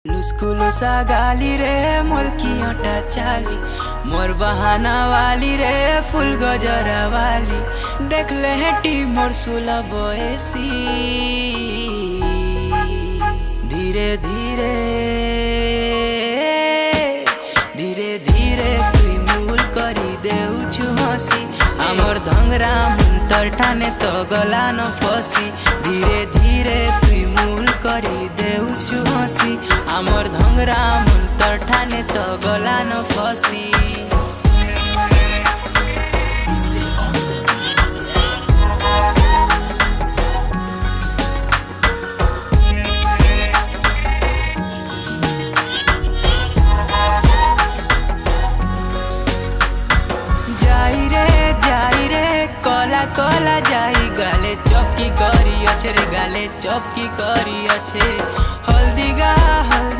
लुस्कुलुसा गाली रे मोलकी अटा चाली मोर बहाना वाली रे फुल गजरा वाली देख ले हेटी मोर सुला बयसी धीरे धीरे धीरे धीरे तुई मूल करी देउछु हसी आमर धंगरा मुंतर ठाने तो गला न फसी धीरे धीरे तुई मूल करी देउछु हसी आमर धंगरा मुंतर ठाने तो गला न फसी। कला जाई गाले चौकी करी अच्छे रे गाले चौकी करी अच्छे हल्दी गा